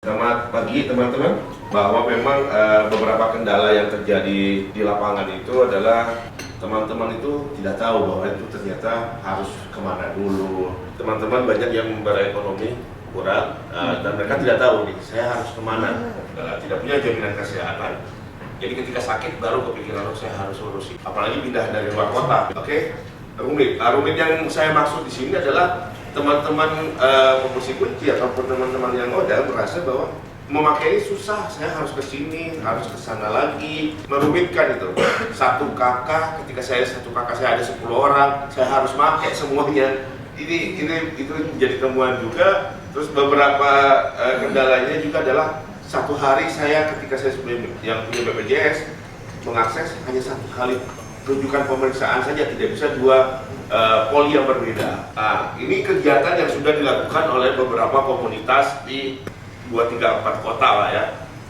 Selamat pagi teman-teman, bahwa memang beberapa kendala yang terjadi di lapangan itu adalah teman-teman itu tidak tahu bahwa itu ternyata harus kemana dulu. Teman-teman banyak yang berekonomi kurang dan mereka tidak tahu nih, saya harus kemana, tidak punya jaminan kesehatan. Jadi ketika sakit baru kepikiran, oh saya harus urusin, apalagi pindah dari luar kota. Oke, rumit yang saya maksud di sini adalah teman-teman pembersih kunci ataupun teman-teman yang modal merasa bahwa memakai ini susah, saya harus ke sini, harus ke sana lagi, merumitkan itu. Satu kakak, ketika satu kakak saya ada 10 orang, saya harus pakai semuanya. Ini itu menjadi temuan juga. Terus beberapa kendalanya juga adalah satu hari saya ketika saya yang punya BPJS mengakses hanya satu kali rujukan pemeriksaan saja, tidak bisa dua poli yang berbeda. Nah, ini kegiatan yang sudah dilakukan oleh beberapa komunitas di 2-3-4 kota lah ya.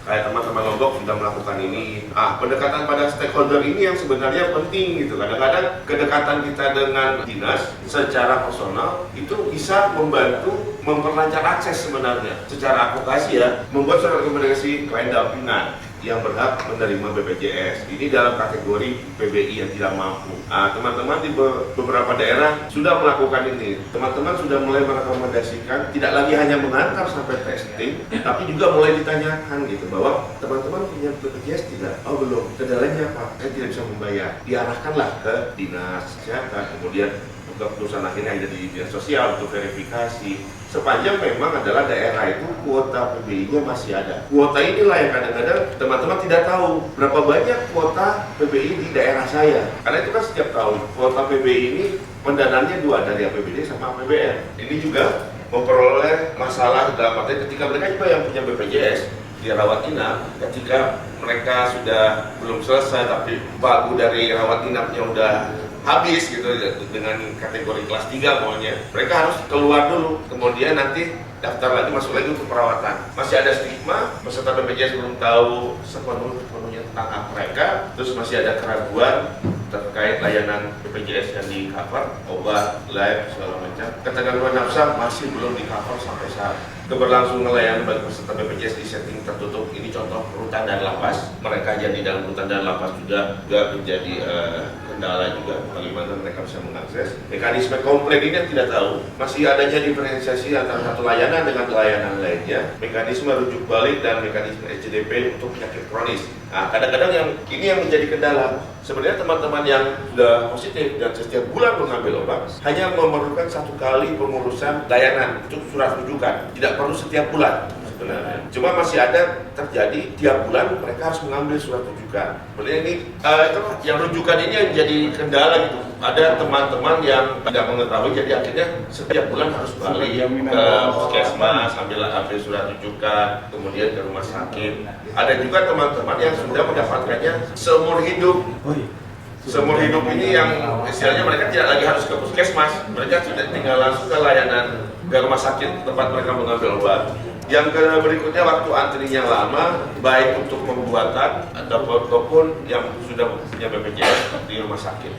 Kayak teman-teman Lombok sudah melakukan ini. Pendekatan pada stakeholder ini yang sebenarnya penting gitu. Kadang-kadang kedekatan kita dengan dinas secara personal itu bisa membantu memperlancar akses sebenarnya. Secara advokasi ya, membuat surat rekomendasi klien dampingan yang berhak menerima BPJS. Ini dalam kategori PBI yang tidak mampu. Teman-teman di beberapa daerah sudah melakukan ini. Teman-teman sudah mulai merekomendasikan, tidak lagi hanya mengantar sampai testing, tapi juga mulai ditanyakan gitu bahwa teman-teman punya BPJS tidak? Oh belum. Kendalanya apa? Saya tidak bisa membayar. Diarahkanlah ke dinas kesehatan, kemudian keputusan akhirnya ada di dinas sosial untuk verifikasi. Sepanjang memang adalah daerah itu kuota PBI-nya masih ada. Kuota inilah yang kadang-kadang teman-teman tidak tahu berapa banyak kuota PBI di daerah saya. Karena itu kan setiap tahun kuota PBI ini pendanaannya dua, dari APBD sama APBN. Ini juga memperoleh masalah dalam arti ketika mereka juga yang punya BPJS dirawat inap, ketika mereka sudah belum selesai tapi pagu dari rawat inapnya udah habis gitu dengan kategori kelas 3 maunya, mereka harus keluar dulu, kemudian nanti daftar lagi, masuk lagi untuk perawatan. Masih ada stigma, peserta BPJS belum tahu sepenuhnya tentang hak mereka, terus masih ada keraguan terkait layanan BPJS yang di cover, obat, lab, segala macam. Ketegangan nafsa masih belum di cover sampai saat keberlangsungan layanan bagi peserta BPJS di setting tertutup. Ini contoh rutan dan lapas. Mereka yang di dalam rutan dan lapas juga menjadi kendala juga bagaimana mereka bisa mengakses. Mekanisme komplain ini yang tidak tahu. Masih adanya diferensiasi antara satu layanan dengan layanan lainnya. Mekanisme rujuk balik dan mekanisme SJDP untuk penyakit kronis. Kadang-kadang yang menjadi kendala. Sebenarnya teman-teman yang sudah positif dan setiap bulan mengambil obat hanya memerlukan satu kali pengurusan layanan untuk surat rujukan, tidak perlu setiap bulan sebenarnya. Cuma masih ada terjadi tiap bulan mereka harus mengambil surat rujukan. Sebenarnya ini itu yang rujukan ini yang jadi kendala gitu. Ada teman-teman yang tidak mengetahui, jadi akhirnya setiap bulan harus balik ke puskesmas, ambil surat rujukan, kemudian ke rumah sakit. Ada juga teman-teman yang sudah mendapatkannya seumur hidup. Seumur hidup ini yang istilahnya mereka tidak lagi harus ke puskesmas, mereka sudah tinggal langsung ke layanan ke rumah sakit tempat mereka mengambil obat. Yang berikutnya waktu antrinya lama, baik untuk pembuatan ataupun yang sudah punya BPJS di rumah sakit.